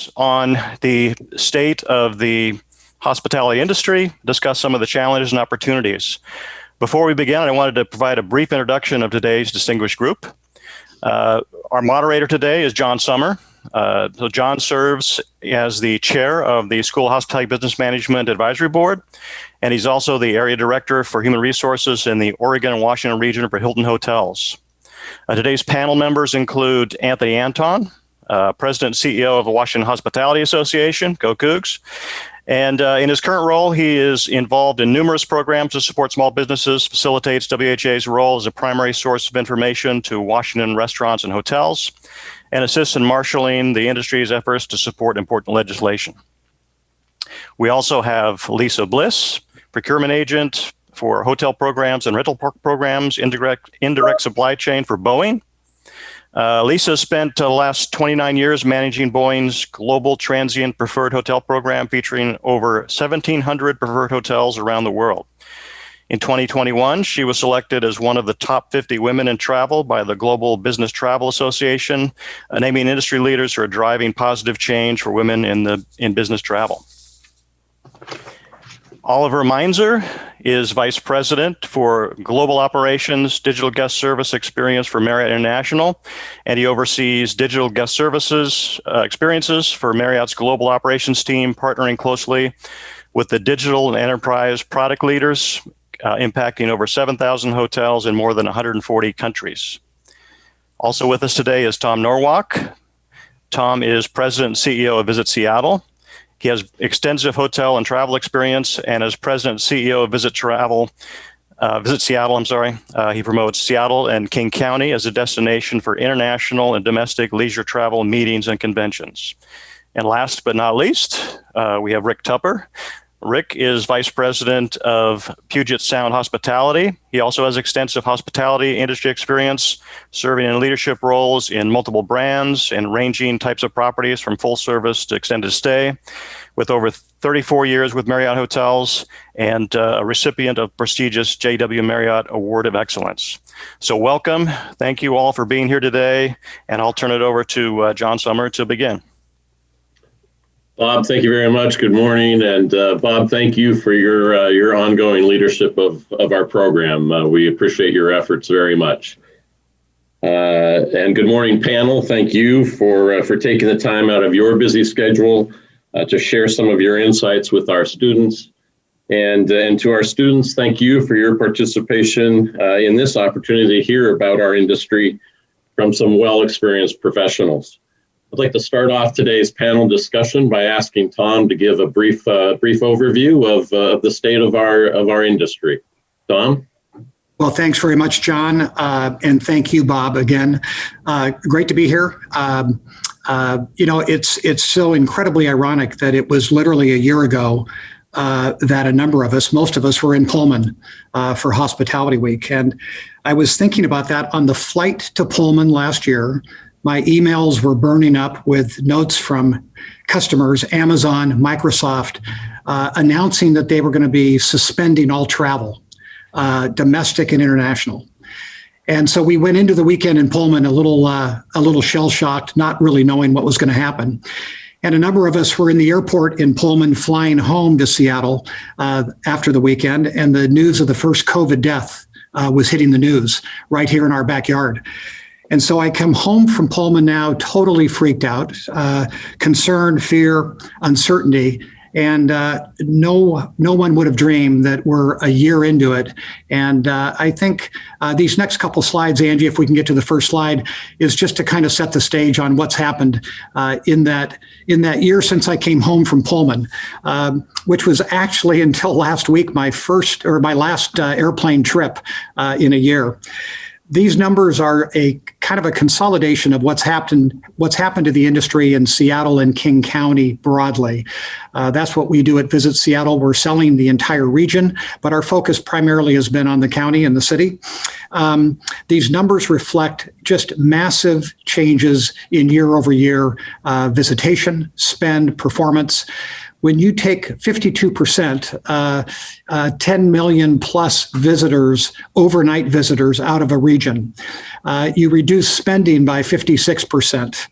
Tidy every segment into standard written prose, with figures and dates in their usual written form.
focus on the state of the hospitality industry, discuss some of the challenges and opportunities. Before we begin, I wanted to provide a brief introduction of today's distinguished group. Our moderator today is John Sommer. So John serves as the chair of the School of Hospitality Business Management Advisory Board, and he's also the area director for human resources in the Oregon and Washington region for Hilton Hotels. Today's panel members include Anthony Anton, President and CEO of the Washington Hospitality Association, go Cougs. And in his current role, he is involved in numerous programs to support small businesses, facilitates WHA's role as a primary source of information to Washington restaurants and hotels, and assists in marshaling the industry's efforts to support important legislation. We also have Lisa Bliss, procurement agent for hotel programs and rental programs, indirect supply chain for Boeing. Lisa spent the last 29 years managing Boeing's global transient preferred hotel program, featuring over 1,700 preferred hotels around the world. In 2021, she was selected as one of the top 50 women in travel by the Global Business Travel Association, naming industry leaders who are driving positive change for women in business travel. Oliver Meinzer is Vice President for Global Operations, Digital Guest Service Experience for Marriott International, and he oversees digital guest services experiences for Marriott's global operations team, partnering closely with the digital and enterprise product leaders, impacting over 7,000 hotels in more than 140 countries. Also with us today is Tom Norwalk. Tom is President and CEO of Visit Seattle. He has extensive hotel and travel experience, and as President and CEO of Visit Seattle, he promotes Seattle and King County as a destination for international and domestic leisure travel meetings and conventions. And last but not least, we have Rick Tupper. Rick is Vice President of Puget Sound Hospitality. He also has extensive hospitality industry experience, serving in leadership roles in multiple brands and ranging types of properties from full service to extended stay, with over 34 years with Marriott Hotels and a recipient of prestigious JW Marriott Award of Excellence. So welcome. Thank you all for being here today, and I'll turn it over to John Sommer to begin. Bob, thank you very much. Good morning. And Bob, thank you for your ongoing leadership of our program. We appreciate your efforts very much. And good morning, panel. Thank you for taking the time out of your busy schedule to share some of your insights with our students. And to our students, thank you for your participation in this opportunity to hear about our industry from some well-experienced professionals. I'd like to start off today's panel discussion by asking Tom to give a brief overview of the state of our industry. Tom? Well, thanks very much, John, and thank you, Bob, again. Great to be here. It's so incredibly ironic that it was literally a year ago that a number of us, most of us, were in Pullman for Hospitality Week. And I was thinking about that on the flight to Pullman last year. My emails were burning up with notes from customers, Amazon, Microsoft, announcing that they were going to be suspending all travel, domestic and international. And so we went into the weekend in Pullman a little shell-shocked, not really knowing what was going to happen. And a number of us were in the airport in Pullman flying home to Seattle after the weekend, and the news of the first COVID death was hitting the news right here in our backyard. And so I come home from Pullman now totally freaked out, concern, fear, uncertainty, and no one would have dreamed that we're a year into it. And I think these next couple slides, Angie, if we can get to the first slide, is just to kind of set the stage on what's happened in that year since I came home from Pullman, which was actually until last week my last airplane trip in a year. These numbers are a kind of a consolidation of what's happened to the industry in Seattle and King County broadly. That's what we do at Visit Seattle. We're selling the entire region, but our focus primarily has been on the county and the city. These numbers reflect just massive changes in year-over-year visitation, spend, performance. When you take 52%, 10 million plus visitors, overnight visitors out of a region, you reduce spending by 56%.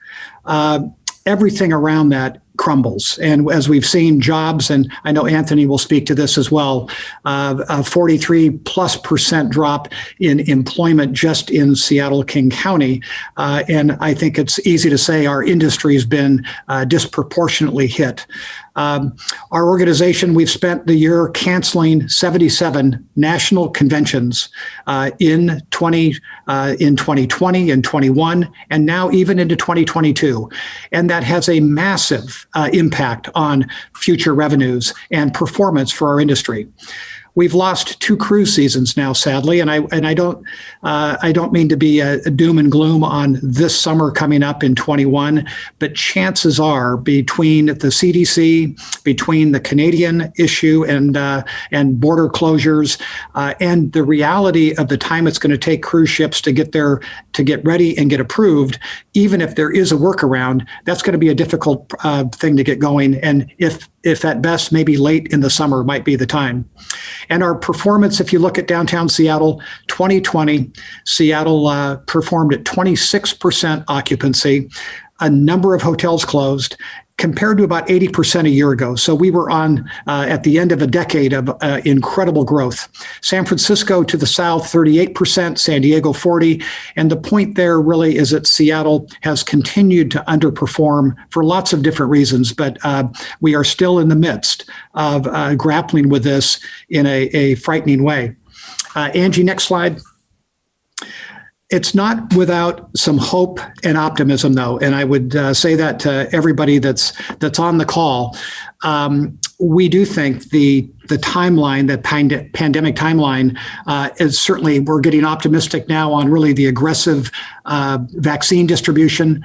Everything around that crumbles. And as we've seen, jobs, and I know Anthony will speak to this as well, a 43+% drop in employment just in Seattle King County. And I think it's easy to say our industry has been disproportionately hit. Our organization, we've spent the year canceling 77 national conventions in 2020 and 21, and now even into 2022. And that has a massive impact on future revenues and performance for our industry. We've lost 2 cruise seasons now, sadly, and I don't mean to be a doom and gloom on this summer coming up in 21, but chances are between the CDC, between the Canadian issue and border closures, and the reality of the time it's going to take cruise ships to get ready and get approved, even if there is a workaround, that's going to be a difficult thing to get going. And if at best, maybe late in the summer might be the time. And our performance, if you look at downtown Seattle, 2020, Seattle performed at 26% occupancy, a number of hotels closed, compared to about 80% a year ago. So we were on at the end of a decade of incredible growth. San Francisco to the south, 38%, San Diego 40%. And the point there really is that Seattle has continued to underperform for lots of different reasons, but we are still in the midst of grappling with this in a frightening way. Angie, next slide. It's not without some hope and optimism, though, and I would say that to everybody that's on the call. We do think the timeline, the pandemic timeline, is certainly, we're getting optimistic now on really the aggressive vaccine distribution,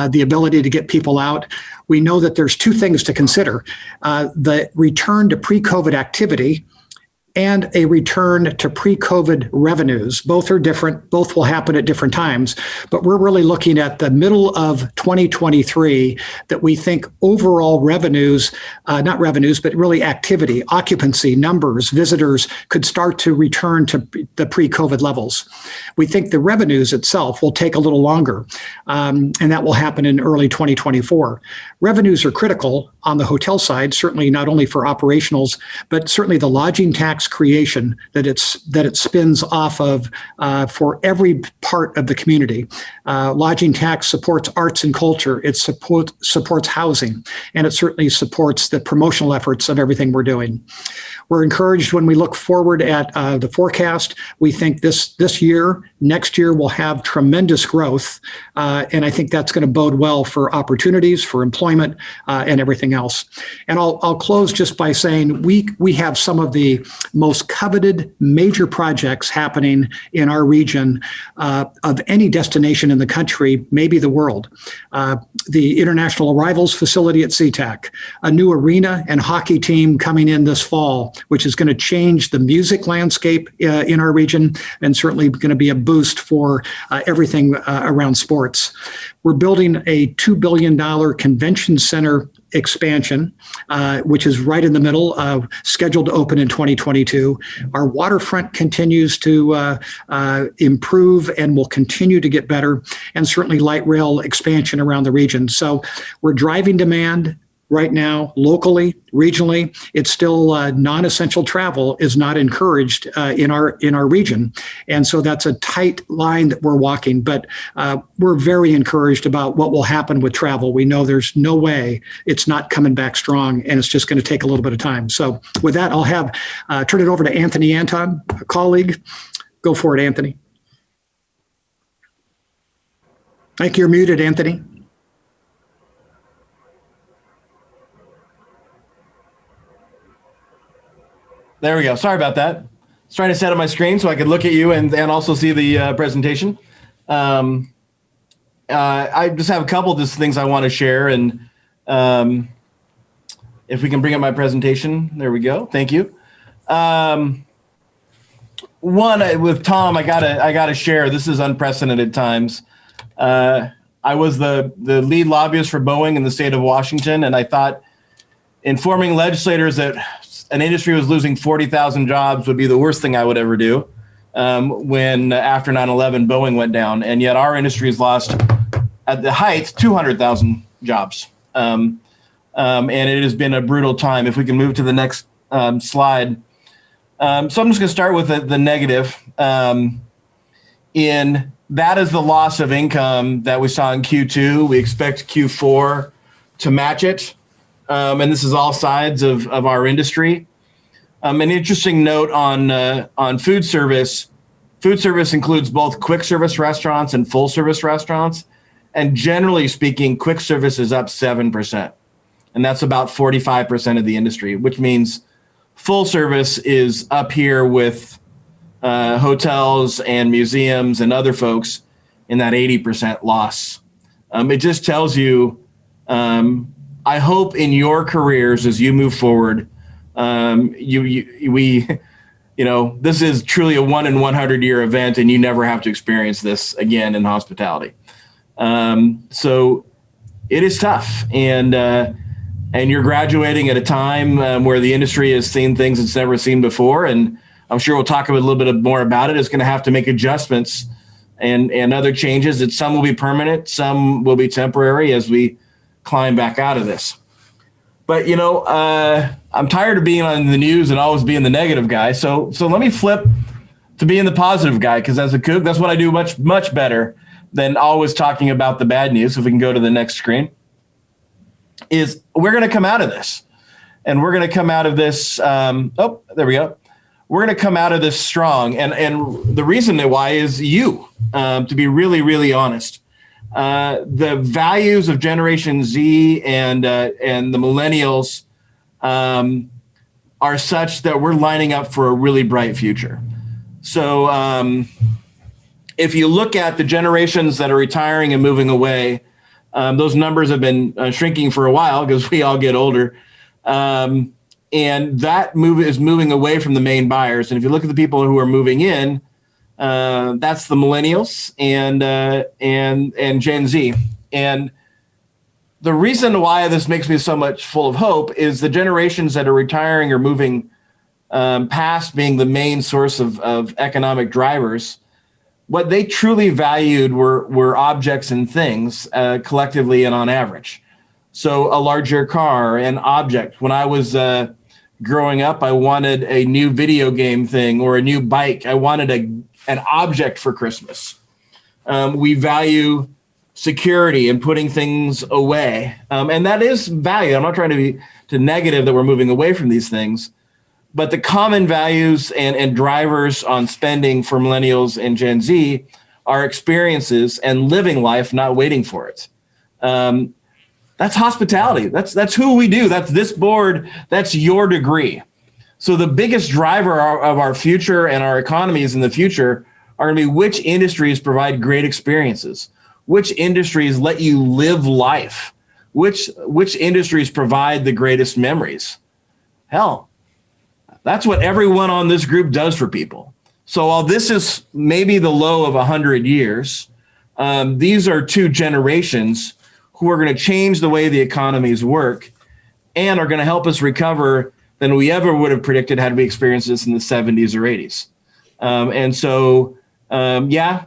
the ability to get people out. We know that there's 2 things to consider: the return to pre-COVID activity and a return to pre-COVID revenues. Both are different, both will happen at different times, but we're really looking at the middle of 2023 that we think overall revenues, not revenues, but really activity, occupancy, numbers, visitors could start to return to the pre-COVID levels. We think the revenues itself will take a little longer, and that will happen in early 2024. Revenues are critical on the hotel side, certainly not only for operationals, but certainly the lodging tax creation that it spins off of for every part of the community. Lodging tax supports arts and culture. It supports housing, and it certainly supports the promotional efforts of everything we're doing. We're encouraged when we look forward at the forecast. We think this year, next year, we'll have tremendous growth, and I think that's going to bode well for opportunities, for employment, and everything else. And I'll close just by saying we have some of the most coveted major projects happening in our region of any destination in the country, maybe the world. The International Arrivals Facility at SeaTac, a new arena and hockey team coming in this fall, which is going to change the music landscape in our region, and certainly going to be a boost for everything around sports. We're building a $2 billion convention center expansion, which is right in the middle of scheduled to open in 2022. Our waterfront continues to improve and will continue to get better, and certainly light rail expansion around the region. So we're driving demand right now, locally, regionally. It's still non-essential travel is not encouraged in our region. And so that's a tight line that we're walking, but we're very encouraged about what will happen with travel. We know there's no way it's not coming back strong, and it's just going to take a little bit of time. So with that, I'll turn it over to Anthony Anton, a colleague. Go for it, Anthony. I think you're muted, Anthony. There we go. Sorry about that. I was trying to set up my screen so I could look at you and also see the presentation. I just have a couple of things I want to share. And if we can bring up my presentation, there we go. Thank you. One, with Tom, I gotta share. This is unprecedented times. I was the lead lobbyist for Boeing in the state of Washington, and I thought informing legislators that an industry was losing 40,000 jobs would be the worst thing I would ever do when after 9/11 Boeing went down. And yet our industry has lost, at the height, 200,000 jobs. and it has been a brutal time. If we can move to the next slide. So I'm just going to start with the negative. In that is the loss of income that we saw in Q2. We expect Q4 to match it. And this is all sides of our industry. An interesting note on food service. Food service includes both quick service restaurants and full service restaurants. And generally speaking, quick service is up 7%. And that's about 45% of the industry, which means full service is up here with hotels and museums and other folks in that 80% loss. It just tells you, I hope in your careers as you move forward, this is truly a 1 in 100 year event, and you never have to experience this again in hospitality. So it is tough, and you're graduating at a time where the industry has seen things it's never seen before, and I'm sure we'll talk a little bit more about it. It's going to have to make adjustments and other changes. That some will be permanent, some will be temporary as we climb back out of this. But I'm tired of being on the news and always being the negative guy. So let me flip to being the positive guy, because as a cook, that's what I do much better than always talking about the bad news. If we can go to the next screen, is we're going to come out of this, and we're going to come out of this. There we go. We're going to come out of this strong, and the reason why is to be really, really honest. The values of Generation Z and the millennials are such that we're lining up for a really bright future. So if you look at the generations that are retiring and moving away, those numbers have been shrinking for a while because we all get older. And that move is moving away from the main buyers. And if you look at the people who are moving in, that's the millennials and Gen Z. And the reason why this makes me so much full of hope is the generations that are retiring or moving past being the main source of economic drivers. What they truly valued were objects and things collectively and on average. So a larger car, an object. When I was growing up, I wanted a new video game thing or a new bike. I wanted an object for Christmas. We value security and putting things away. And that is value. I'm not trying to be negative that we're moving away from these things, but the common values and drivers on spending for millennials and Gen Z are experiences and living life, not waiting for it. That's hospitality. That's who we do. That's this board. That's your degree. So the biggest driver of our future and our economies in the future are going to be which industries provide great experiences, which industries let you live life, which industries provide the greatest memories. Hell, that's what everyone on this group does for people. So while this is maybe the low of 100 years, these are two generations who are going to change the way the economies work and are going to help us recover than we ever would have predicted had we experienced this in the 70s or 80s.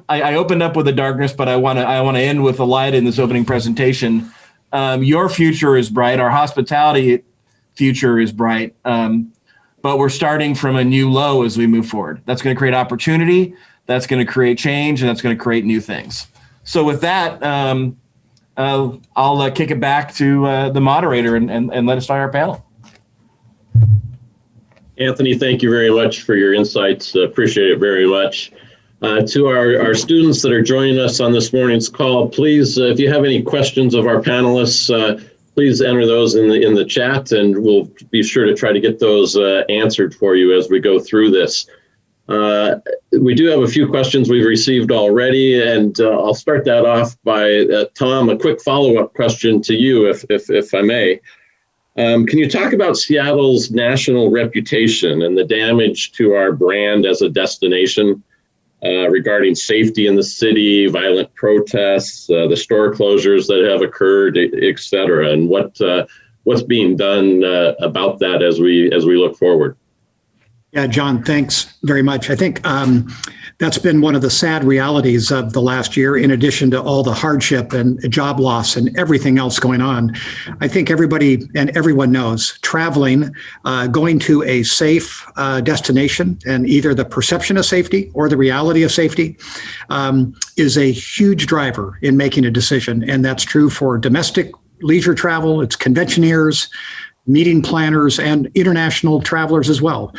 I opened up with the darkness, but I want to end with the light in this opening presentation. Your future is bright. Our hospitality future is bright, but we're starting from a new low as we move forward. That's going to create opportunity. That's going to create change, and that's going to create new things. So with that, I'll kick it back to the moderator and let us start our panel. Anthony, thank you very much for your insights. Appreciate it very much. To our students that are joining us on this morning's call, please, if you have any questions of our panelists, please enter those in the chat, and we'll be sure to try to get those answered for you as we go through this. We do have a few questions we've received already, and I'll start that off by Tom, a quick follow-up question to you, if I may. Can you talk about Seattle's national reputation and the damage to our brand as a destination regarding safety in the city, violent protests, the store closures that have occurred, et cetera, and what's being done about that as we look forward? Yeah, John, thanks very much. I think that's been one of the sad realities of the last year, in addition to all the hardship and job loss and everything else going on. I think everybody and everyone knows traveling, going to a safe destination, and either the perception of safety or the reality of safety is a huge driver in making a decision. And that's true for domestic leisure travel, it's conventioneers, meeting planners, and international travelers as well.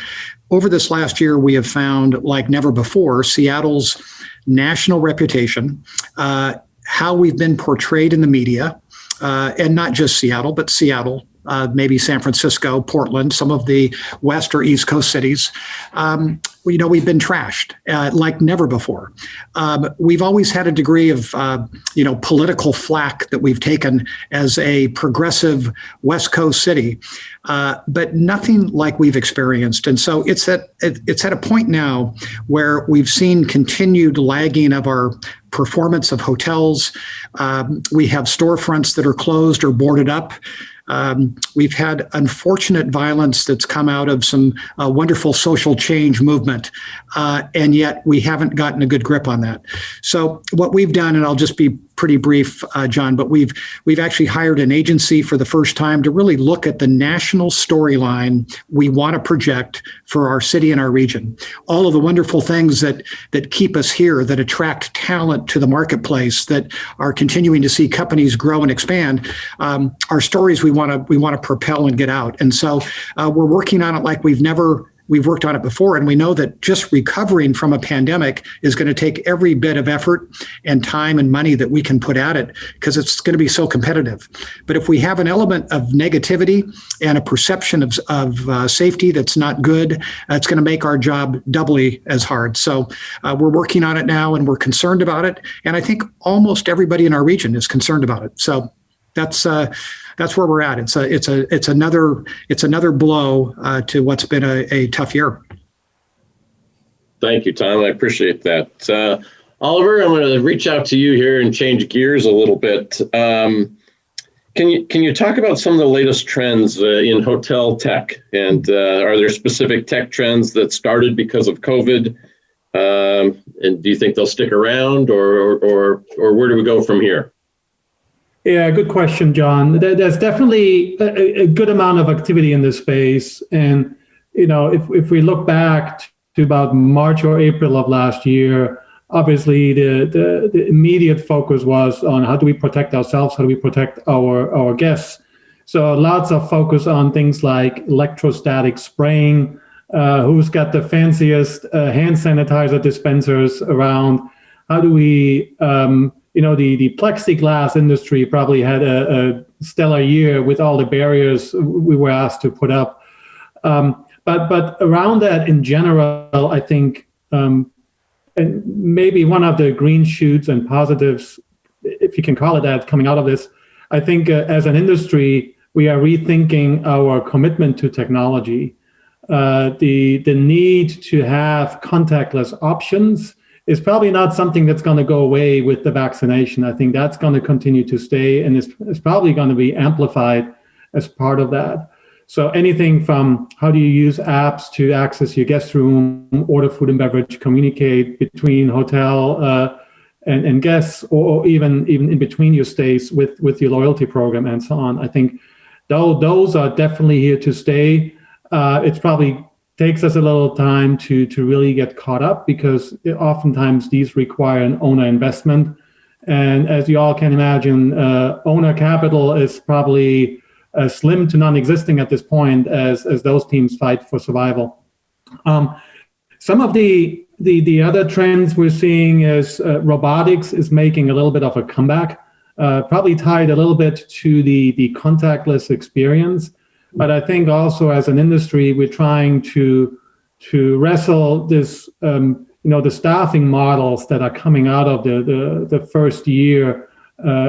Over this last year, we have found, like never before, Seattle's national reputation, how we've been portrayed in the media, and not just Seattle, but Seattle, maybe San Francisco, Portland, some of the West or East Coast cities. We've been trashed like never before. We've always had a degree of, political flack that we've taken as a progressive West Coast city, but nothing like we've experienced. And so it's at a point now where we've seen continued lagging of our performance of hotels. We have storefronts that are closed or boarded up. We've had unfortunate violence that's come out of some wonderful social change movement, and yet we haven't gotten a good grip on that. So what we've done, and I'll just be pretty brief, John, but we've actually hired an agency for the first time to really look at the national storyline we want to project for our city and our region. All of the wonderful things that keep us here, that attract talent to the marketplace, that are continuing to see companies grow and expand, are stories we want to propel and get out. And so we're working on it like we've worked on it before, and we know that just recovering from a pandemic is going to take every bit of effort and time and money that we can put at it, because it's going to be so competitive. But if we have an element of negativity and a perception of safety that's not good, it's going to make our job doubly as hard. So we're working on it now, and we're concerned about it. And I think almost everybody in our region is concerned about it. So that's where we're at. It's another blow to what's been a tough year. Thank you, Tom. I appreciate that. Oliver, I'm going to reach out to you here and change gears a little bit. Can you talk about some of the latest trends in hotel tech? And are there specific tech trends that started because of COVID? And do you think they'll stick around, or where do we go from here? Yeah, good question, John. There's definitely a good amount of activity in this space. And, if we look back to about March or April of last year, obviously the immediate focus was on how do we protect ourselves, how do we protect our guests. So lots of focus on things like electrostatic spraying, who's got the fanciest hand sanitizer dispensers around, how do we... the plexiglass industry probably had a stellar year with all the barriers we were asked to put up. But around that in general, I think, and maybe one of the green shoots and positives, if you can call it that, coming out of this, I think as an industry, we are rethinking our commitment to technology. The need to have contactless options is probably not something that's going to go away with the vaccination. I think that's going to continue to stay, and it's probably going to be amplified as part of that. So anything from how do you use apps to access your guest room, order food and beverage, communicate between hotel and guests, or even in between your stays with your loyalty program and so on. I think those are definitely here to stay. It's probably takes us a little time to really get caught up, because oftentimes these require an owner investment. And as you all can imagine, owner capital is probably slim to non-existing at this point as those teams fight for survival. Some of the other trends we're seeing is robotics is making a little bit of a comeback, probably tied a little bit to the contactless experience. But I think also as an industry, we're trying to wrestle this, the staffing models that are coming out of the first year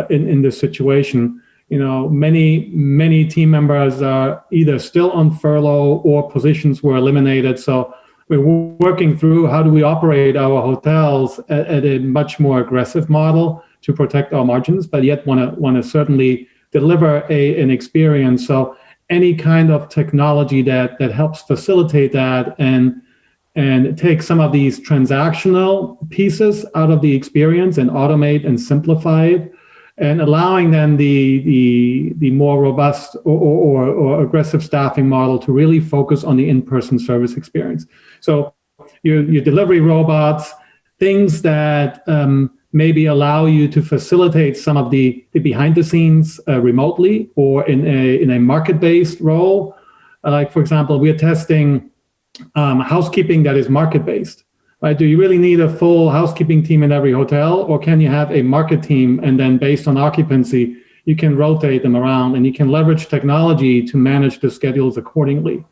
in this situation. Many team members are either still on furlough or positions were eliminated. So we're working through how do we operate our hotels at a much more aggressive model to protect our margins, but yet want to certainly deliver an experience. So any kind of technology that helps facilitate that and take some of these transactional pieces out of the experience and automate and simplify it, and allowing then the more robust or aggressive staffing model to really focus on the in-person service experience. So your delivery robots, things that maybe allow you to facilitate some of the behind the scenes remotely or in a market-based role. Like, for example, we're testing housekeeping that is market-based. Right? Do you really need a full housekeeping team in every hotel, or can you have a market team and then based on occupancy, you can rotate them around and you can leverage technology to manage the schedules accordingly.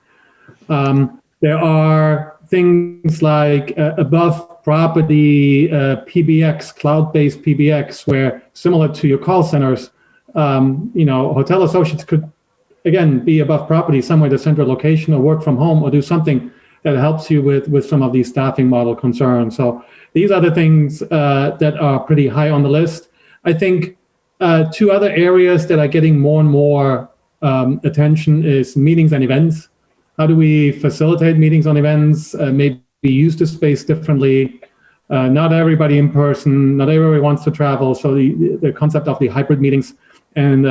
There are things like above property PBX, cloud-based PBX, where similar to your call centers, hotel associates could, again, be above property somewhere, the central location, or work from home, or do something that helps you with some of these staffing model concerns. So these are the things that are pretty high on the list. I think two other areas that are getting more and more attention is meetings and events. How do we facilitate meetings and events, maybe use the space differently? Not everybody in person, not everybody wants to travel. So the concept of the hybrid meetings, and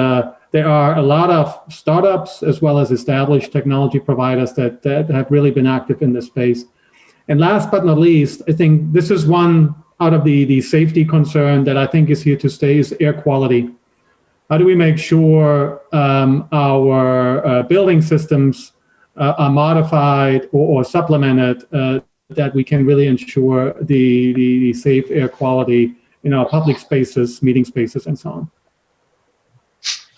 there are a lot of startups as well as established technology providers that have really been active in this space. And last but not least, I think this is one out of the safety concern that I think is here to stay, is air quality. How do we make sure our building systems are modified or supplemented that we can really ensure the safe air quality in our public spaces, meeting spaces, and so on?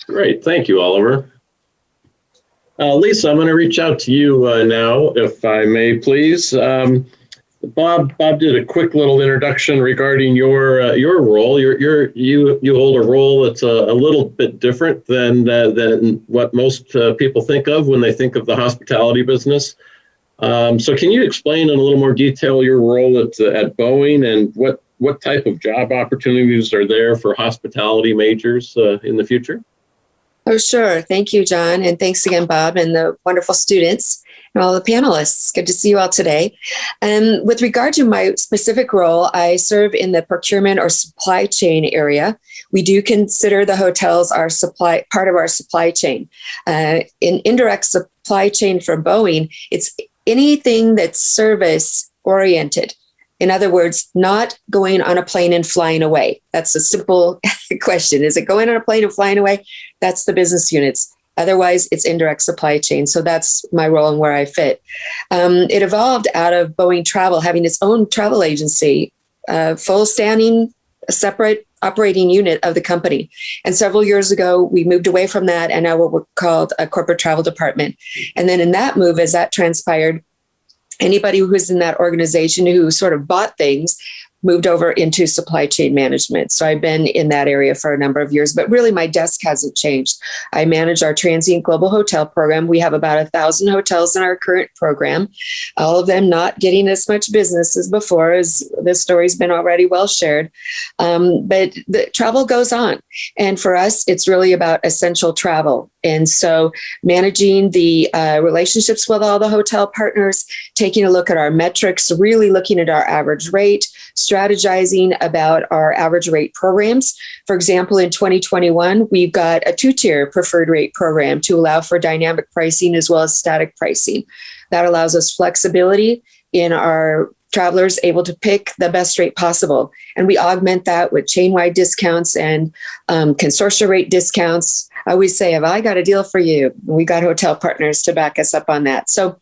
Great. Thank you, Oliver. Lisa, I'm going to reach out to you now, if I may, please. Bob did a quick little introduction regarding your role. You hold a role that's a little bit different than what most people think of when they think of the hospitality business. So can you explain in a little more detail your role at Boeing, and what type of job opportunities are there for hospitality majors in the future? Oh, sure. Thank you, John. And thanks again, Bob, and the wonderful students and all the panelists. Good to see you all today. With regard to my specific role, I serve in the procurement or supply chain area. We do consider the hotels part of our supply chain. In indirect supply chain for Boeing, it's anything that's service oriented. In other words, not going on a plane and flying away. That's a simple question. Is it going on a plane and flying away? That's the business units. Otherwise, it's indirect supply chain. So that's my role and where I fit. It evolved out of Boeing Travel having its own travel agency, full standing, separate operating unit of the company. And several years ago, we moved away from that, and now we're called a corporate travel department. And then in that move, as that transpired, anybody who was in that organization who sort of bought things moved over into supply chain management. So I've been in that area for a number of years, but really my desk hasn't changed. I manage our transient global hotel program. We have about 1,000 hotels in our current program, all of them not getting as much business as before, as this story's been already well shared. But the travel goes on. And for us, it's really about essential travel. And so managing the relationships with all the hotel partners, taking a look at our metrics, really looking at our average rate, strategizing about our average rate programs. For example, in 2021, we've got a 2-tier preferred rate program to allow for dynamic pricing as well as static pricing. That allows us flexibility in our travelers able to pick the best rate possible. And we augment that with chain-wide discounts and consortia rate discounts. I always say, have I got a deal for you? We got hotel partners to back us up on that. So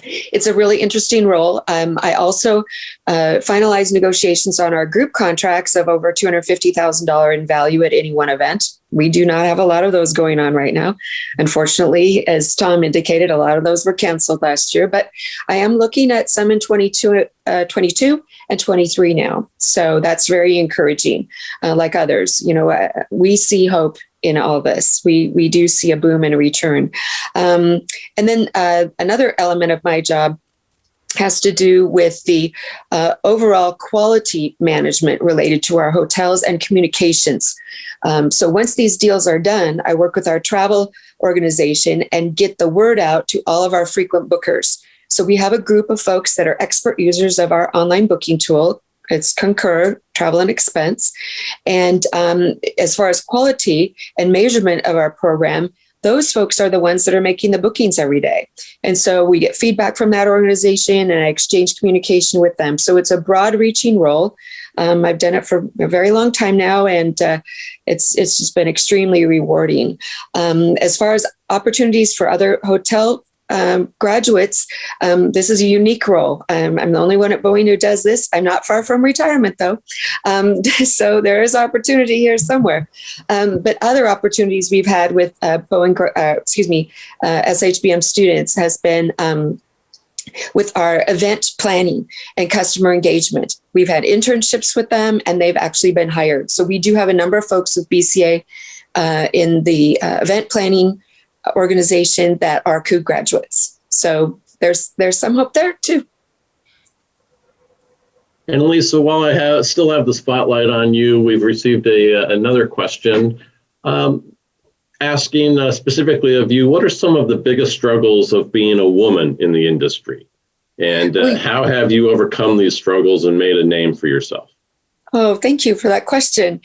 it's a really interesting role. I also finalize negotiations on our group contracts of over $250,000 in value at any one event. We do not have a lot of those going on right now. Unfortunately, as Tom indicated, a lot of those were canceled last year, but I am looking at some in 22 and 23 now. So that's very encouraging. Like others, we see hope in all this. We do see a boom and a return. And then another element of my job has to do with the overall quality management related to our hotels and communications. So once these deals are done, I work with our travel organization and get the word out to all of our frequent bookers. So we have a group of folks that are expert users of our online booking tool. It's Concur Travel and Expense. And as far as quality and measurement of our program, those folks are the ones that are making the bookings every day. And so we get feedback from that organization and I exchange communication with them. So it's a broad reaching role. I've done it for a very long time now, and it's just been extremely rewarding. As far as opportunities for other hotel graduates, this is a unique role. I'm the only one at Boeing who does this. I'm not far from retirement, though. So there is opportunity here somewhere. But other opportunities we've had with SHBM students has been with our event planning and customer engagement. We've had internships with them, and they've actually been hired. So we do have a number of folks with BCA in the event planning organization that are COOG graduates. So there's some hope there too. And Lisa, while I still have the spotlight on you, we've received another question asking specifically of you, what are some of the biggest struggles of being a woman in the industry? And how have you overcome these struggles and made a name for yourself? Oh, thank you for that question.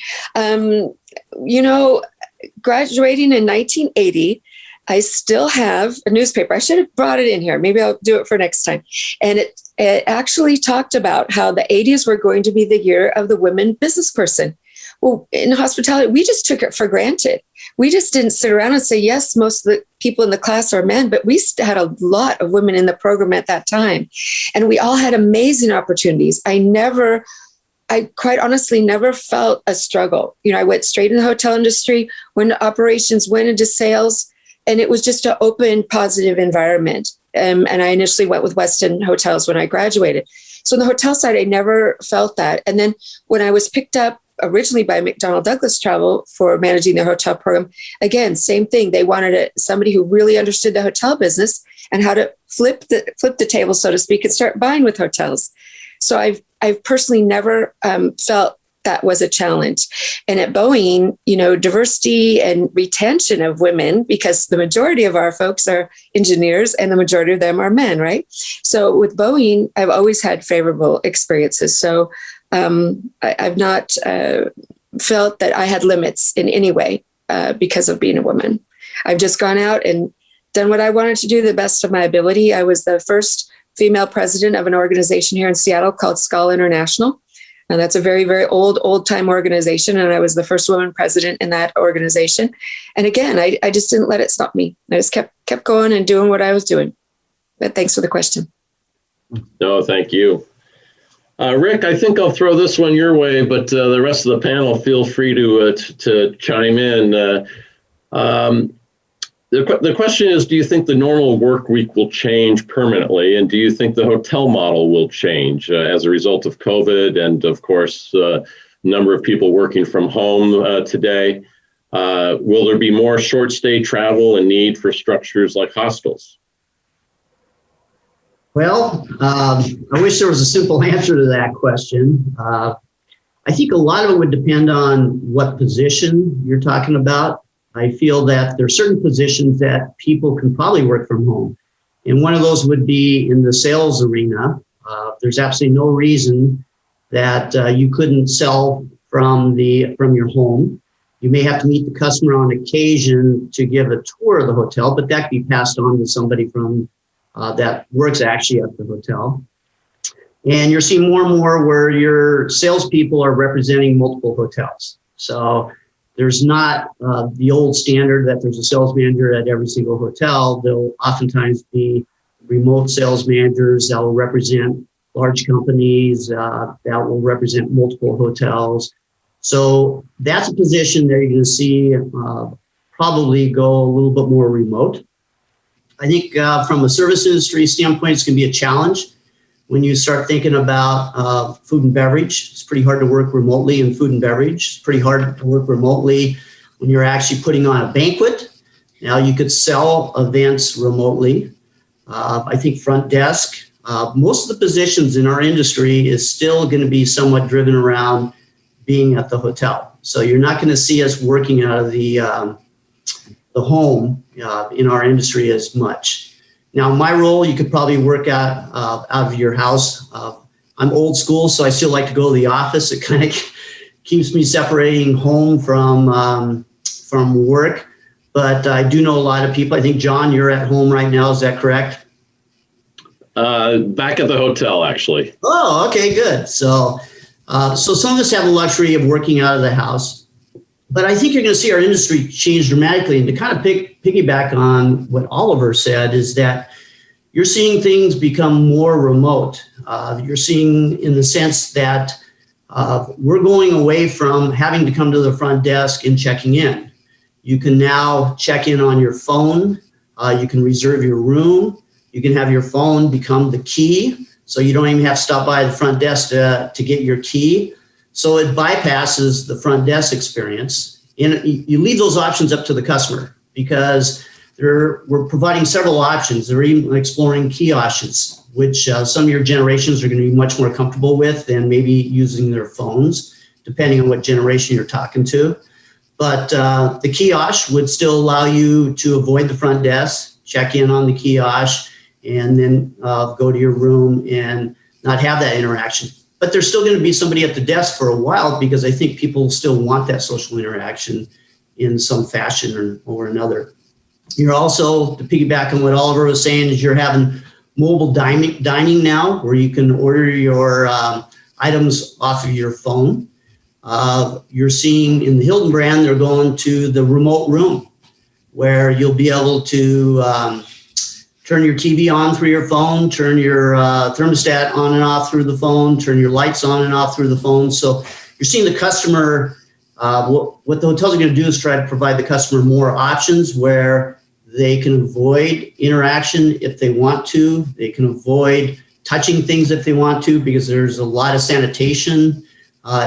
Graduating in 1980, I still have a newspaper. I should have brought it in here. Maybe I'll do it for next time. And it actually talked about how the 80s were going to be the year of the women business person. Well, in hospitality, we just took it for granted. We just didn't sit around and say, yes, most of the people in the class are men, but we had a lot of women in the program at that time. And we all had amazing opportunities. I quite honestly never felt a struggle. I went straight in the hotel industry, went to operations, went into sales, and it was just an open, positive environment. And I initially went with Westin Hotels when I graduated. So on the hotel side, I never felt that. And then when I was picked up originally by McDonnell Douglas Travel for managing their hotel program, again, same thing. They wanted somebody who really understood the hotel business and how to flip the table, so to speak, and start buying with hotels. So I've personally never felt that was a challenge. And at Boeing, diversity and retention of women, because the majority of our folks are engineers and the majority of them are men, right? So with Boeing, I've always had favorable experiences. So I've not felt that I had limits in any way because of being a woman. I've just gone out and done what I wanted to do to the best of my ability. I was the first female president of an organization here in Seattle called SCAL International. And that's a very, very old time organization. And I was the first woman president in that organization. And again, I just didn't let it stop me. I just kept going and doing what I was doing. But thanks for the question. No, thank you. Rick, I think I'll throw this one your way, but the rest of the panel, feel free to chime in. The question is, do you think the normal work week will change permanently? And do you think the hotel model will change as a result of COVID? And of course, number of people working from home today. Will there be more short stay travel and need for structures like hostels? Well, I wish there was a simple answer to that question. I think a lot of it would depend on what position you're talking about. I feel that there are certain positions that people can probably work from home. And one of those would be in the sales arena. There's absolutely no reason that you couldn't sell from your home. You may have to meet the customer on occasion to give a tour of the hotel, but that can be passed on to somebody from that works actually at the hotel. And you're seeing more and more where your salespeople are representing multiple hotels. So there's not the old standard that there's a sales manager at every single hotel. There'll oftentimes be remote sales managers that will represent large companies, that will represent multiple hotels. So that's a position that you're going to see probably go a little bit more remote. I think from a service industry standpoint, it's going to be a challenge. When you start thinking about food and beverage, it's pretty hard to work remotely in food and beverage. It's pretty hard to work remotely when you're actually putting on a banquet. Now you could sell events remotely. I think front desk, most of the positions in our industry is still going to be somewhat driven around being at the hotel. So you're not going to see us working out of the the home in our industry as much. Now, my role, you could probably work out of your house. I'm old school, so I still like to go to the office. It kind of keeps me separating home from work. But I do know a lot of people. I think, John, you're at home right now. Is that correct? Back at the hotel, actually. Oh, okay, good. So some of us have the luxury of working out of the house. But I think you're going to see our industry change dramatically. And to kind of piggyback on what Oliver said is that you're seeing things become more remote. You're seeing in the sense that we're going away from having to come to the front desk and checking in. You can now check in on your phone. You can reserve your room. You can have your phone become the key. So you don't even have to stop by the front desk to get your key. So it bypasses the front desk experience. And you leave those options up to the customer because we're providing several options. They're even exploring kiosks, which some of your generations are going to be much more comfortable with than maybe using their phones, depending on what generation you're talking to. But the kiosk would still allow you to avoid the front desk, check in on the kiosk, and then go to your room and not have that interaction. But there's still going to be somebody at the desk for a while because I think people still want that social interaction in some fashion or another. You're also, to piggyback on what Oliver was saying, is you're having mobile dining now where you can order your items off of your phone. You're seeing in the Hilton brand, they're going to the remote room where you'll be able to turn your TV on through your phone, turn your thermostat on and off through the phone, turn your lights on and off through the phone. So you're seeing the customer, what the hotels are going to do is try to provide the customer more options where they can avoid interaction if they want to. They can avoid touching things if they want to because there's a lot of sanitation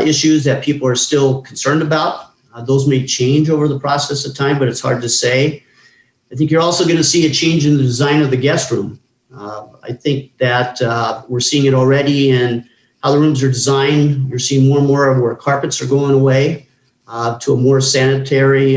issues that people are still concerned about. Those may change over the process of time, but it's hard to say. I think you're also going to see a change in the design of the guest room. I think that we're seeing it already in how the rooms are designed. You're seeing more and more of where carpets are going away to a more sanitary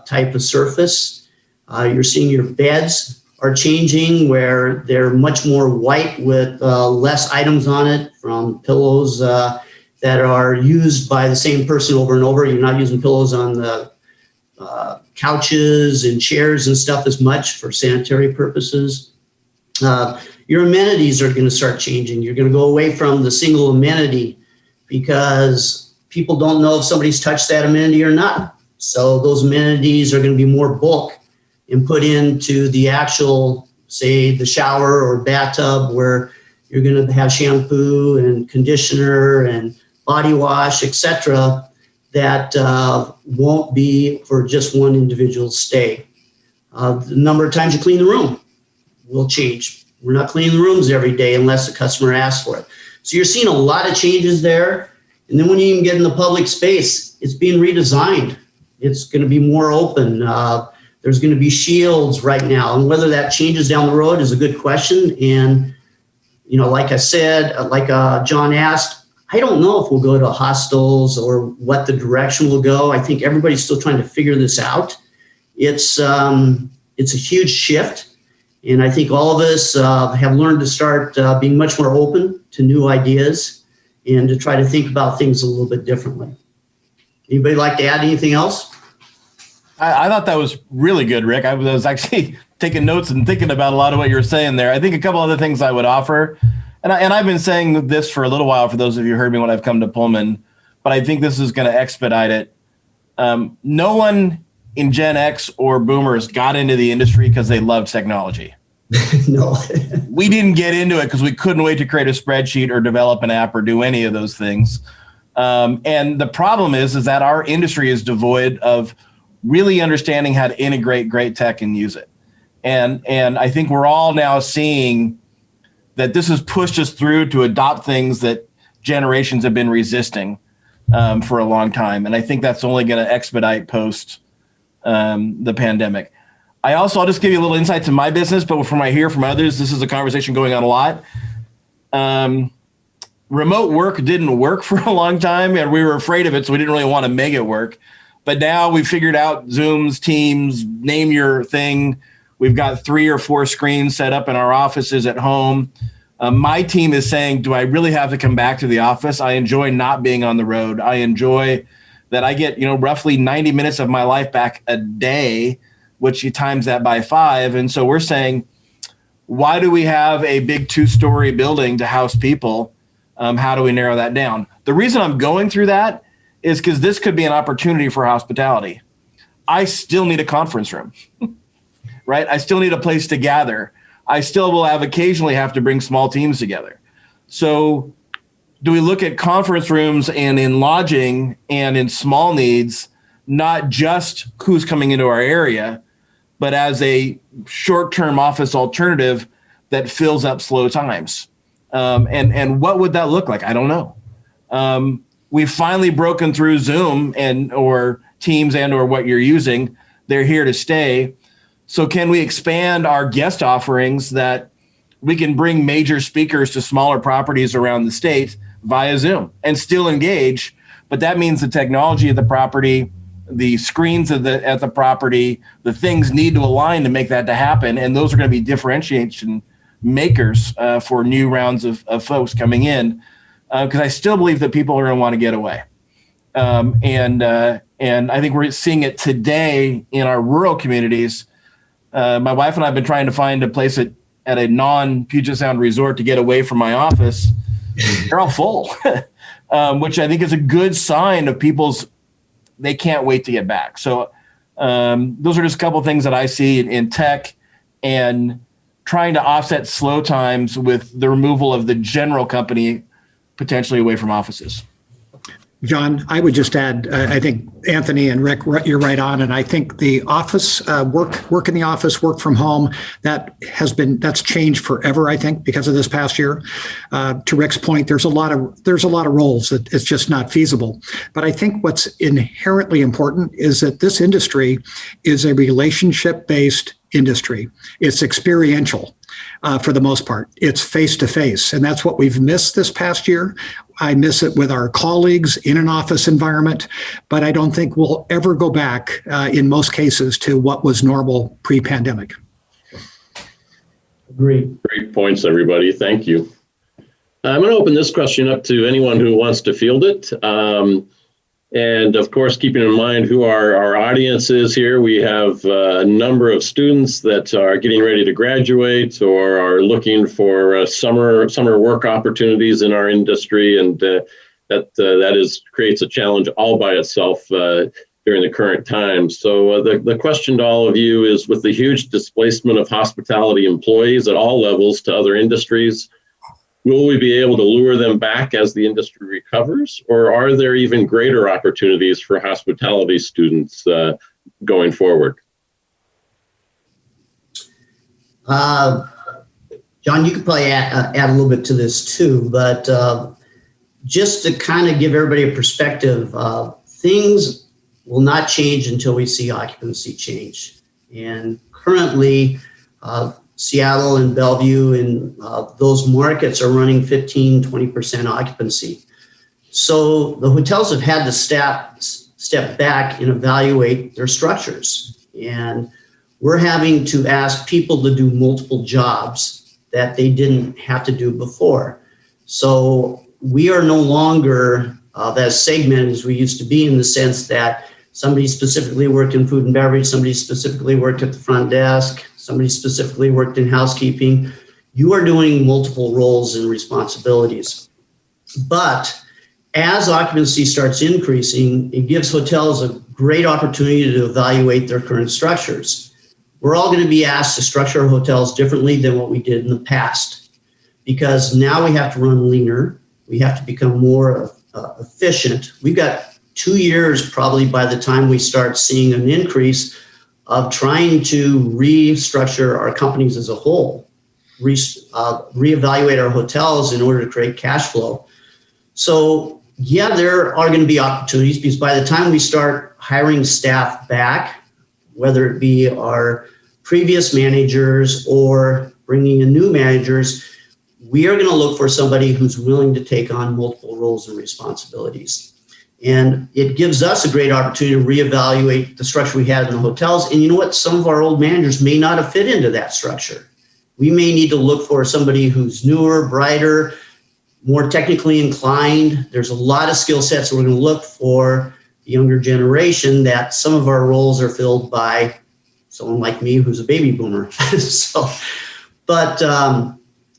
type of surface. You're seeing your beds are changing where they're much more white with less items on it, from pillows that are used by the same person over and over. You're not using pillows on the couches and chairs and stuff as much for sanitary purposes. Your amenities are going to start changing. You're going to go away from the single amenity because people don't know if somebody's touched that amenity or not. So those amenities are going to be more bulk and put into the actual, say, the shower or bathtub where you're going to have shampoo and conditioner and body wash, etc., that won't be for just one individual stay. The number of times you clean the room will change. We're not cleaning the rooms every day unless the customer asks for it. So you're seeing a lot of changes there. And then when you even get in the public space, it's being redesigned. It's going to be more open. There's going to be shields right now. And whether that changes down the road is a good question. And, you know, like I said, like John asked, I don't know if we'll go to hostels or what the direction will go. I think everybody's still trying to figure this out. It's a huge shift. And I think all of us have learned to start being much more open to new ideas and to try to think about things a little bit differently. Anybody like to add anything else? I thought that was really good, Rick. I was actually taking notes and thinking about a lot of what you were saying there. I think a couple other things I would offer, and I've been saying this for a little while for those of you who heard me when I've come to Pullman, but I think this is going to expedite it. No one in Gen X or Boomers got into the industry because they loved technology. No. We didn't get into it because we couldn't wait to create a spreadsheet or develop an app or do any of those things. And the problem is that our industry is devoid of really understanding how to integrate great tech and use it. And I think we're all now seeing that this has pushed us through to adopt things that generations have been resisting for a long time. And I think that's only going to expedite post the pandemic. I'll just give you a little insight to my business, but from what I hear from others, this is a conversation going on a lot. Remote work didn't work for a long time, and we were afraid of it, so we didn't really want to make it work. But now we've figured out Zooms, Teams, name your thing. We've got 3 or 4 screens set up in our offices at home. My team is saying, do I really have to come back to the office? I enjoy not being on the road. I enjoy that I get, roughly 90 minutes of my life back a day, which you times that by 5. And so we're saying, why do we have a big 2-story building to house people? How do we narrow that down? The reason I'm going through that is because this could be an opportunity for hospitality. I still need a conference room, right? I still need a place to gather. I still will occasionally have to bring small teams together. So do we look at conference rooms and in lodging and in small needs, not just who's coming into our area, but as a short-term office alternative that fills up slow times? And what would that look like? I don't know. We've finally broken through Zoom or Teams or what you're using. They're here to stay. So can we expand our guest offerings that we can bring major speakers to smaller properties around the state via Zoom and still engage? But that means the technology of the property, the screens at the property, the things need to align to make that to happen. And those are going to be differentiation makers for new rounds of folks coming in. Because I still believe that people are going to want to get away. And I think we're seeing it today in our rural communities. My wife and I have been trying to find a place at a non-Puget Sound resort to get away from my office. They're all full, which I think is a good sign of they can't wait to get back. So those are just a couple of things that I see in tech and trying to offset slow times with the removal of the general company potentially away from offices. John, I would just add, I think Anthony and Rick, you're right on. And I think the office, work in the office, work from home, that's changed forever, I think, because of this past year. To Rick's point, there's a lot of roles that it's just not feasible. But I think what's inherently important is that this industry is a relationship-based industry. It's experiential. For the most part, it's face-to-face. And that's what we've missed this past year. I miss it with our colleagues in an office environment, but I don't think we'll ever go back in most cases to what was normal pre-pandemic. Agreed. Great points, everybody. Thank you. I'm going to open this question up to anyone who wants to field it. And of course, keeping in mind who our audience is here, we have a number of students that are getting ready to graduate or are looking for summer work opportunities in our industry, and that creates a challenge all by itself during the current time. So the question to all of you is, with the huge displacement of hospitality employees at all levels to other industries, will we be able to lure them back as the industry recovers, or are there even greater opportunities for hospitality students going forward? John, you could probably add a little bit to this too, but just to kind of give everybody a perspective, things will not change until we see occupancy change. And currently, Seattle and Bellevue and those markets are running 15-20% occupancy. So the hotels have had to step back and evaluate their structures. And we're having to ask people to do multiple jobs that they didn't have to do before. So we are no longer as segmented as we used to be, in the sense that somebody specifically worked in food and beverage, somebody specifically worked at the front desk, somebody specifically worked in housekeeping. You are doing multiple roles and responsibilities. But as occupancy starts increasing, it gives hotels a great opportunity to evaluate their current structures. We're all going to be asked to structure our hotels differently than what we did in the past, because now we have to run leaner. We have to become more efficient. We've got 2 years probably by the time we start seeing an increase of trying to restructure our companies as a whole, reevaluate our hotels in order to create cash flow. So yeah, there are going to be opportunities, because by the time we start hiring staff back, whether it be our previous managers or bringing in new managers, we are going to look for somebody who's willing to take on multiple roles and responsibilities. And it gives us a great opportunity to reevaluate the structure we had in the hotels. And you know what? Some of our old managers may not have fit into that structure. We may need to look for somebody who's newer, brighter, more technically inclined. There's a lot of skill sets that we're going to look for the younger generation, that some of our roles are filled by someone like me who's a baby boomer. But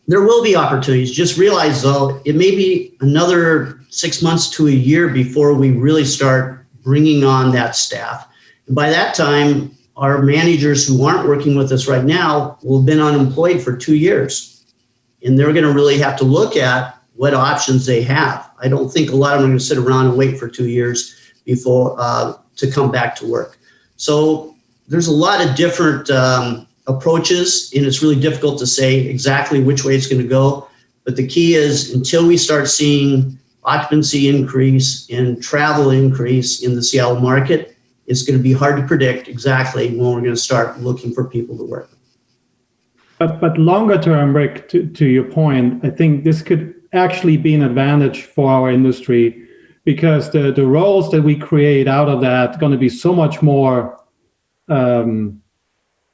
there will be opportunities. Just realize, though, it may be another 6 months to a year before we really start bringing on that staff. And by that time, our managers who aren't working with us right now will have been unemployed for 2 years. And they're going to really have to look at what options they have. I don't think a lot of them are going to sit around and wait for 2 years before to come back to work. So there's a lot of different approaches, and it's really difficult to say exactly which way it's going to go. But the key is, until we start seeing occupancy increase and travel increase in the Seattle market, it's going to be hard to predict exactly when we're going to start looking for people to work. But longer term, Rick, to your point, I think this could actually be an advantage for our industry, because the roles that we create out of that are going to be so much more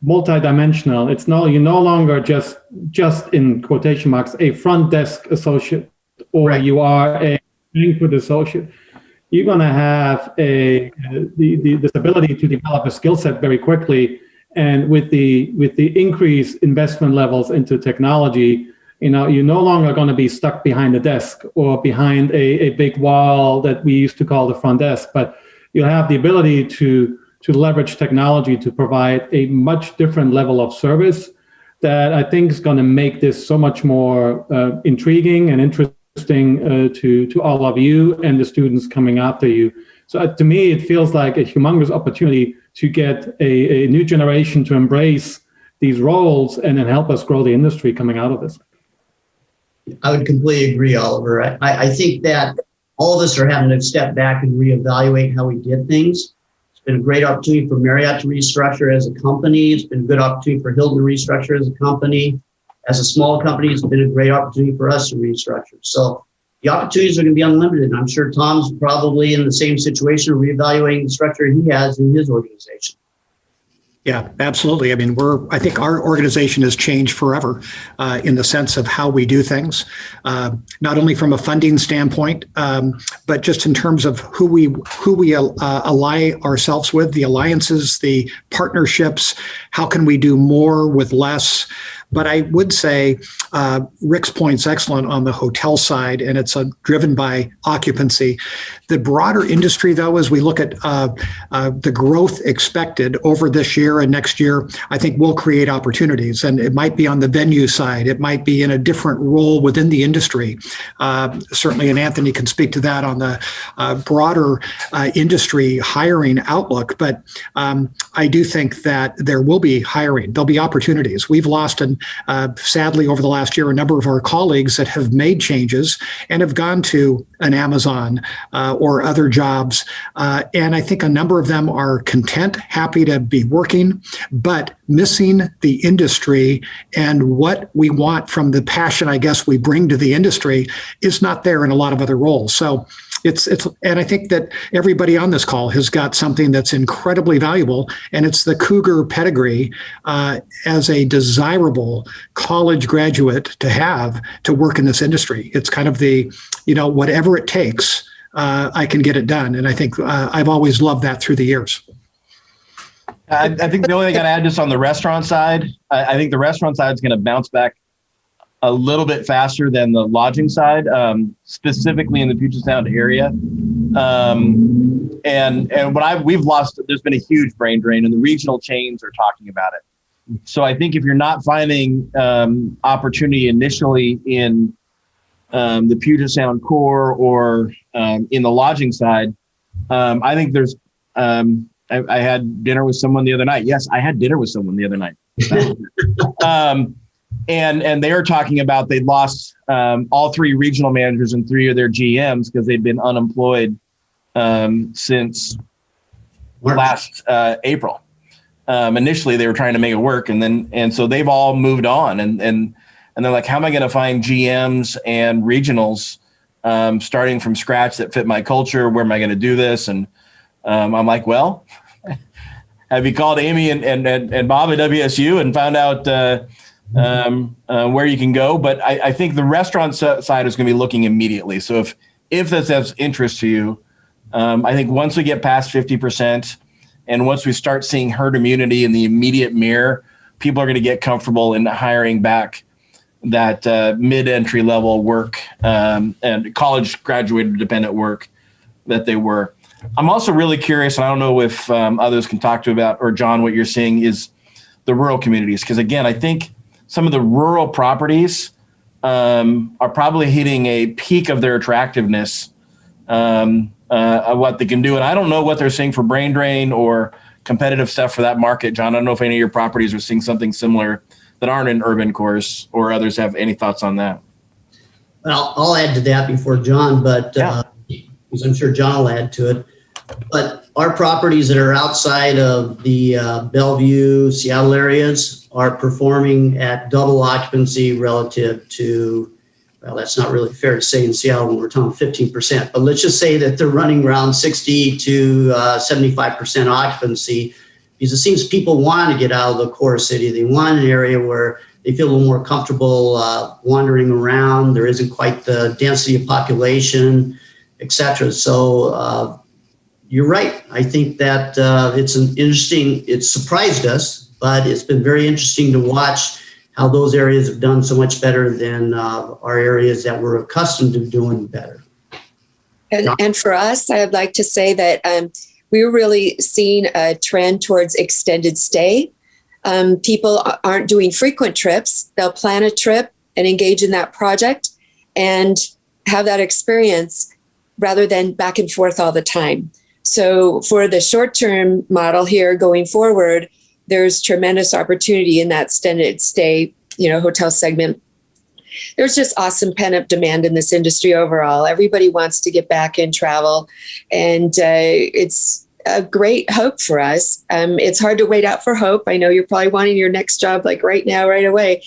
multidimensional. It's you're no longer just in quotation marks a front desk associate, or right. You are a banquet associate. You're going to have this ability to develop a skill set very quickly, and with the increased investment levels into technology, you're no longer going to be stuck behind a desk or behind a big wall that we used to call the front desk, but you'll have the ability to leverage technology to provide a much different level of service that I think is going to make this so much more intriguing and interesting to all of you and the students coming after you. So to me, it feels like a humongous opportunity to get a new generation to embrace these roles and then help us grow the industry coming out of this. I would completely agree, Oliver. I think that all of us are having to step back and reevaluate how we did things. It's been a great opportunity for Marriott to restructure as a company. It's been a good opportunity for Hilton to restructure as a company. As a small company, it's been a great opportunity for us to restructure. So the opportunities are going to be unlimited. And I'm sure Tom's probably in the same situation, reevaluating the structure he has in his organization. Yeah, absolutely. I mean, I think our organization has changed forever in the sense of how we do things, not only from a funding standpoint, but just in terms of who we ally ourselves with, the alliances, the partnerships. How can we do more with less? But I would say Rick's point's excellent on the hotel side, and it's driven by occupancy. The broader industry, though, as we look at the growth expected over this year and next year, I think will create opportunities. And it might be on the venue side. It might be in a different role within the industry. Certainly, and Anthony can speak to that on the broader industry hiring outlook. But I do think that there will be hiring. There'll be opportunities. We've lost, sadly, over the last year, a number of our colleagues that have made changes and have gone to an Amazon or other jobs. And I think a number of them are content, happy to be working, but missing the industry and what we want from the passion, I guess, we bring to the industry is not there in a lot of other roles. So and I think that everybody on this call has got something that's incredibly valuable, and it's the Cougar pedigree as a desirable college graduate to have to work in this industry. It's kind of the, whatever it takes, I can get it done. And I think I've always loved that through the years. I think the only thing I'd add just on the restaurant side, I think the restaurant side is going to bounce back a little bit faster than the lodging side, specifically in the Puget Sound area. And what we've lost, there's been a huge brain drain, and the regional chains are talking about it. So I think if you're not finding opportunity initially in the Puget Sound core or in the lodging side, I think there's, I had dinner with someone the other night. Yes, I had dinner with someone the other night. And they were talking about they'd lost all three regional managers and three of their GMs because they'd been unemployed since last April. Initially, they were trying to make it work, and so they've all moved on, and they're like, how am I going to find GMs and regionals starting from scratch that fit my culture. Where am I going to do this? And I'm like, well, have you called Amy and Bob at WSU and found out where you can go? But I think the restaurant side is going to be looking immediately. So if this has interest to you, I think once we get past 50% and once we start seeing herd immunity in the immediate mirror, people are going to get comfortable in hiring back that mid-entry level work and college graduated dependent work that they were. I'm also really curious, and I don't know if others can talk to about, or John, what you're seeing is the rural communities. Because again, I think some of the rural properties are probably hitting a peak of their attractiveness of what they can do. And I don't know what they're seeing for brain drain or competitive stuff for that market. John, I don't know if any of your properties are seeing something similar that aren't in urban cores, or others have any thoughts on that. Well, I'll add to that before John, but Yeah. because I'm sure John will add to it. But our properties that are outside of the Bellevue, Seattle areas are performing at double occupancy relative to, well, that's not really fair to say in Seattle when we're talking 15%, but let's just say that they're running around 60 to 75% occupancy, because it seems people want to get out of the core city. They want an area where they feel a little more comfortable wandering around. There isn't quite the density of population, et cetera. So you're right. I think that it's surprised us, but it's been very interesting to watch how those areas have done so much better than our areas that we're accustomed to doing better. And for us, I'd like to say that we're really seeing a trend towards extended stay. People aren't doing frequent trips. They'll plan a trip and engage in that project and have that experience rather than back and forth all the time. So for the short-term model here going forward, there's tremendous opportunity in that extended stay, hotel segment. There's just awesome pent-up demand in this industry overall. Everybody wants to get back and travel, and it's a great hope for us. It's hard to wait out for hope. I know you're probably wanting your next job like right now, right away,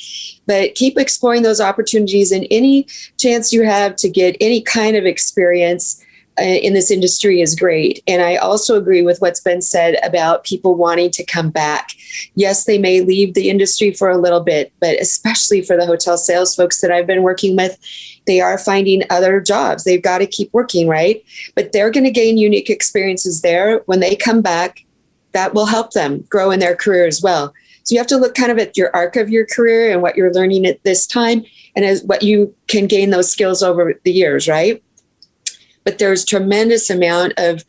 but keep exploring those opportunities, and any chance you have to get any kind of experience in this industry is great. And I also agree with what's been said about people wanting to come back. Yes, they may leave the industry for a little bit, but especially for the hotel sales folks that I've been working with, they are finding other jobs. They've got to keep working, right? But they're going to gain unique experiences there. When they come back, that will help them grow in their career as well. So you have to look kind of at your arc of your career and what you're learning at this time and as what you can gain those skills over the years, right? But there's tremendous amount of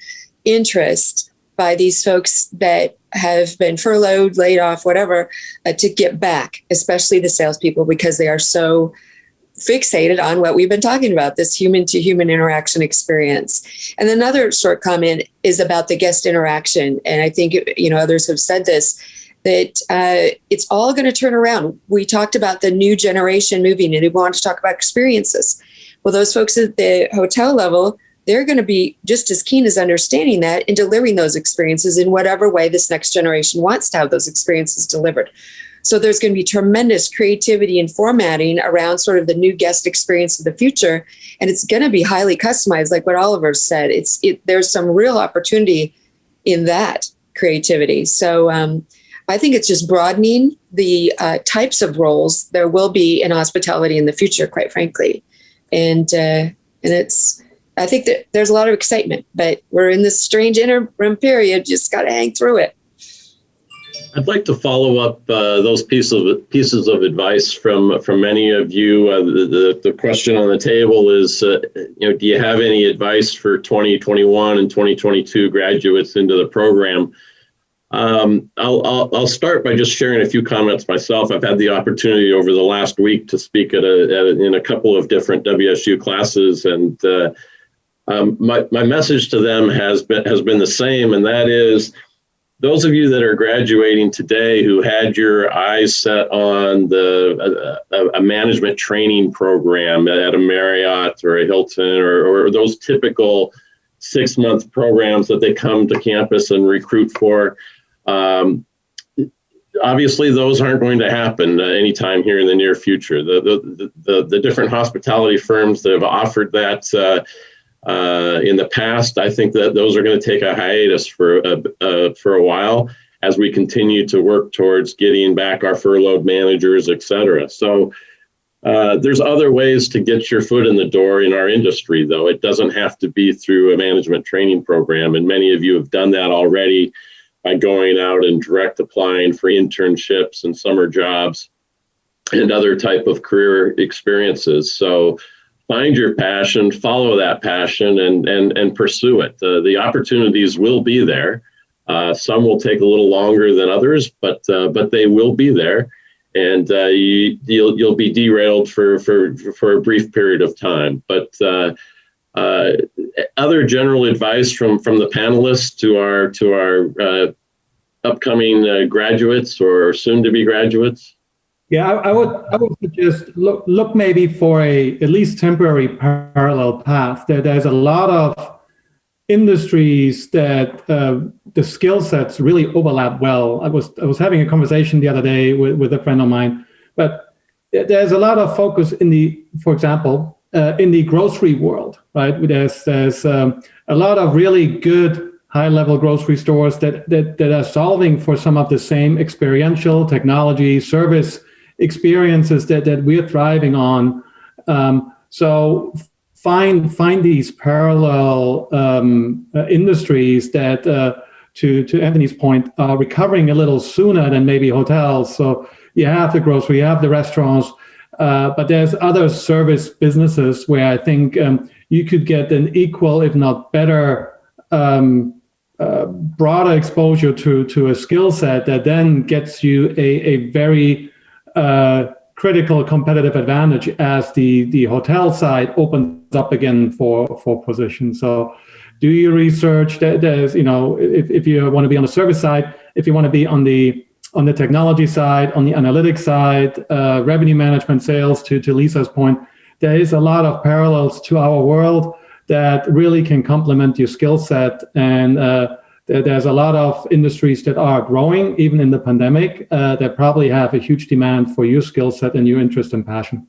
interest by these folks that have been furloughed, laid off, whatever, to get back, especially the salespeople, because they are so fixated on what we've been talking about, this human-to-human interaction experience. And another short comment is about the guest interaction. And I think, others have said this, that it's all going to turn around. We talked about the new generation moving, and we want to talk about experiences. Well, those folks at the hotel level, they're going to be just as keen as understanding that and delivering those experiences in whatever way this next generation wants to have those experiences delivered. So there's going to be tremendous creativity and formatting around sort of the new guest experience of the future. And it's going to be highly customized, like what Oliver said. There's some real opportunity in that creativity. So I think it's just broadening the types of roles there will be in hospitality in the future, quite frankly. And I think that there's a lot of excitement, but we're in this strange interim period. Just got to hang through it. I'd like to follow up those pieces of advice from many of you. The question on the table is, do you have any advice for 2021 and 2022 graduates into the program? I'll start by just sharing a few comments myself. I've had the opportunity over the last week to speak in a couple of different WSU classes, and my message to them has been the same, and that is, those of you that are graduating today who had your eyes set on a management training program at a Marriott or a Hilton or those typical 6-month programs that they come to campus and recruit for, obviously, those aren't going to happen anytime here in the near future. The different hospitality firms that have offered that in the past, I think that those are going to take a hiatus for a while as we continue to work towards getting back our furloughed managers, et cetera. So there's other ways to get your foot in the door in our industry, though. It doesn't have to be through a management training program. And many of you have done that already by going out and direct applying for internships and summer jobs and other type of career experiences. So find your passion, follow that passion, and pursue it. The opportunities will be there. Some will take a little longer than others, but they will be there. And you'll be derailed for a brief period of time. But other general advice from the panelists to our upcoming graduates or soon to be graduates? Yeah, I would suggest look maybe for a at least temporary parallel path. There's a lot of industries that the skill sets really overlap well. I was having a conversation the other day with a friend of mine, but there's a lot of focus for example, in the grocery world, right? There's a lot of really good high-level grocery stores that are solving for some of the same experiential technology service experiences that we're thriving on. So find these parallel industries that, to Anthony's point, are recovering a little sooner than maybe hotels. So you have the grocery, you have the restaurants, but there's other service businesses where I think you could get an equal, if not better, broader exposure to a skill set that then gets you a very critical competitive advantage as the hotel side opens up again for positions. So do your research. There's, if you want to be on the service side, if you want to be on the technology side, on the analytics side, revenue management, sales, to Lisa's point, there is a lot of parallels to our world that really can complement your skill set. And there's a lot of industries that are growing, even in the pandemic, that probably have a huge demand for your skill set and your interest and passion.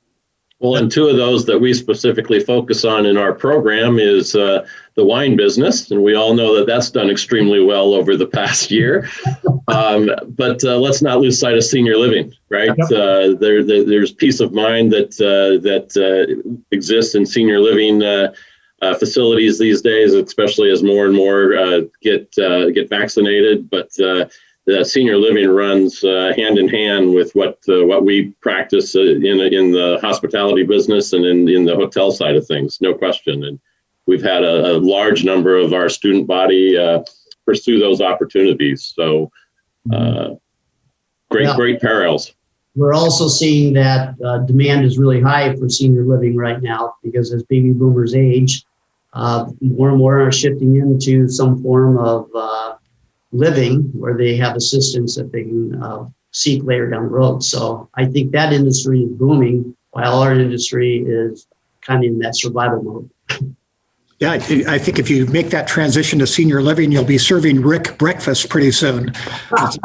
Well, and two of those that we specifically focus on in our program is the wine business. And we all know that that's done extremely well over the past year. But let's not lose sight of senior living, right? Yep. There's peace of mind that exists in senior living facilities these days, especially as more and more get vaccinated. But the senior living runs hand in hand with what we practice in the hospitality business and in the hotel side of things, no question. And we've had a large number of our student body pursue those opportunities. So great parallels. We're also seeing that demand is really high for senior living right now, because as baby boomers age, more and more are shifting into some form of living where they have assistance that they can seek later down the road. So I think that industry is booming, while our industry is kind of in that survival mode. Yeah, I think if you make that transition to senior living, you'll be serving Rick breakfast pretty soon. I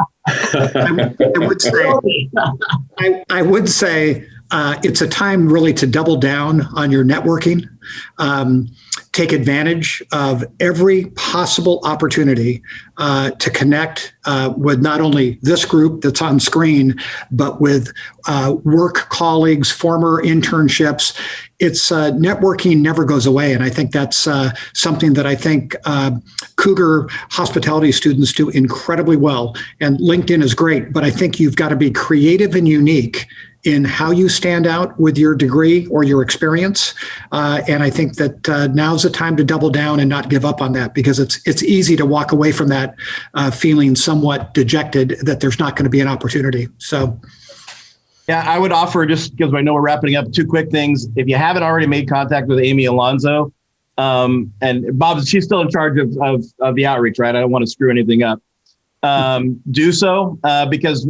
would say it's a time really to double down on your networking. Take advantage of every possible opportunity to connect with not only this group that's on screen, but with work colleagues, former internships. It's networking never goes away. And I think that's something that I think Cougar hospitality students do incredibly well. And LinkedIn is great, but I think you've got to be creative and unique in how you stand out with your degree or your experience. And I think that now's the time to double down and not give up on that, because it's easy to walk away from that feeling somewhat dejected that there's not going to be an opportunity. So. Yeah, I would offer, just because I know we're wrapping up, two quick things. If you haven't already made contact with Amy Alonso, and Bob, she's still in charge of the outreach, right? I don't want to screw anything up. Do so, because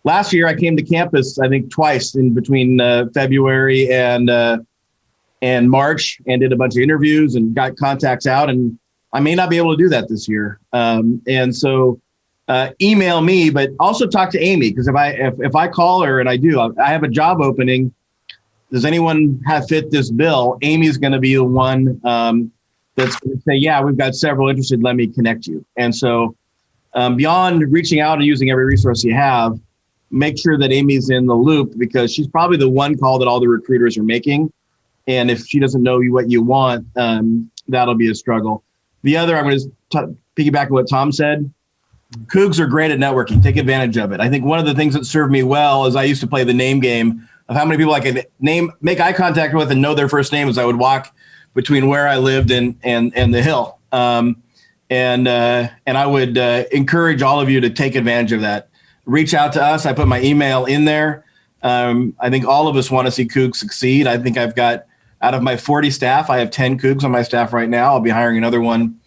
last year I came to campus, I think twice in between February and March, and did a bunch of interviews and got contacts out, and I may not be able to do that this year. And so email me, but also talk to Amy, because if I call her, and I do, I have a job opening. Does anyone have fit this bill? Amy's going to be the one that's going to say, yeah, we've got several interested. Let me connect you. And so beyond reaching out and using every resource you have, make sure that Amy's in the loop, because she's probably the one call that all the recruiters are making. And if she doesn't know what you want, that'll be a struggle. The other, I'm going to piggyback on what Tom said. Cougs are great at networking. Take advantage of it. I think one of the things that served me well is I used to play the name game of how many people I could make eye contact with and know their first name as I would walk between where I lived and the hill. And I would encourage all of you to take advantage of that. Reach out to us. I put my email in there. I think all of us want to see Cougs succeed. I think I've got, out of my 40 staff, I have 10 Cougs on my staff right now. I'll be hiring another one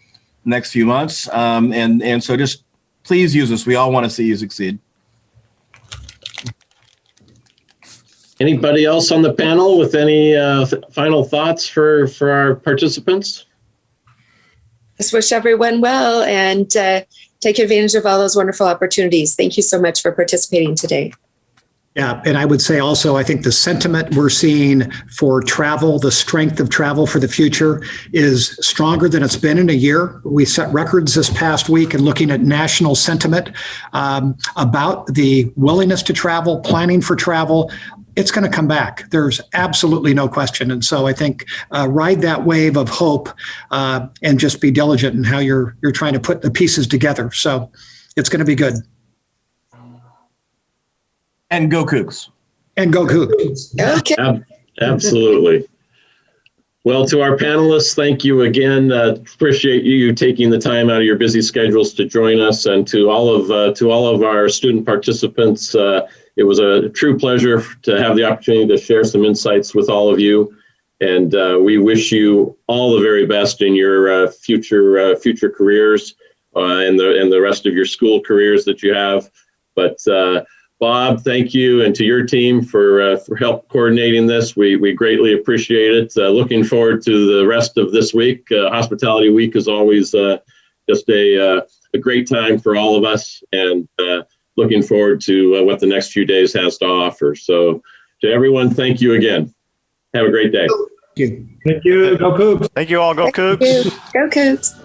next few months. And so just please use us. We all want to see you succeed. Anybody else on the panel with any final thoughts for our participants? Just wish everyone well and take advantage of all those wonderful opportunities. Thank you so much for participating today. Yeah, and I would say also, I think the sentiment we're seeing for travel, the strength of travel for the future is stronger than it's been in a year. We set records this past week and looking at national sentiment about the willingness to travel, planning for travel. It's going to come back. There's absolutely no question. And so I think ride that wave of hope and just be diligent in how you're trying to put the pieces together. So it's going to be good. And go Cougs. And go Cougs. Okay. Absolutely. Well, to our panelists, thank you again. Appreciate you taking the time out of your busy schedules to join us, and to all of our student participants. It was a true pleasure to have the opportunity to share some insights with all of you, and we wish you all the very best in your future careers and the rest of your school careers that you have. But Bob, thank you, and to your team for help coordinating this. We greatly appreciate it. Looking forward to the rest of this week. Hospitality Week is always just a great time for all of us, and looking forward to what the next few days has to offer. So to everyone, thank you again. Have a great day. Thank you. Thank you. Go Cougs. Thank you all. Go Cougs. Thank you. Go Cougs.